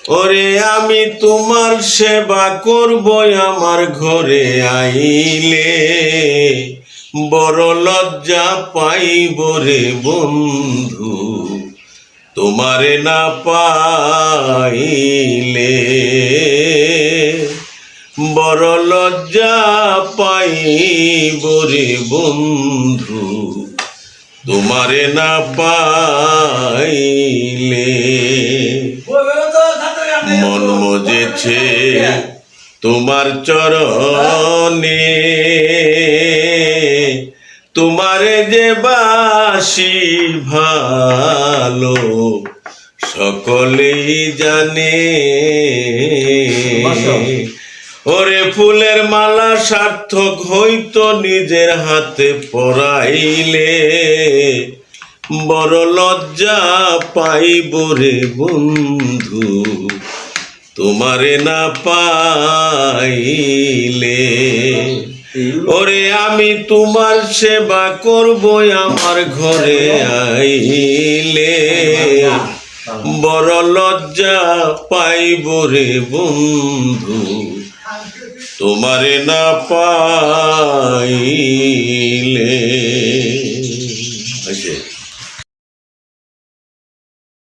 ওরে আমি তোমার সেবা করব আমার ঘরে আইলে, বড় লজ্জা পাইব রে বন্ধু তোমারে না পাইলে, বড় লজ্জা পাইব রে বন্ধু তোমারে না পাইলে। মন মজেছে তোমার চরণে, তোমারে যে বাসি ভালো সকলেই জানে। ওরে ফুলের মালা সার্থক হইতো নিজের হাতে পরাইলে, বড় লজ্জা পাইব রে বন্ধু তোমারে না পাইলে। ওরে আমি তোমার সেবা করব আমার ঘরে আইলে, বড় লজ্জা পাইব রে বন্ধু তোমারে না পাইলে।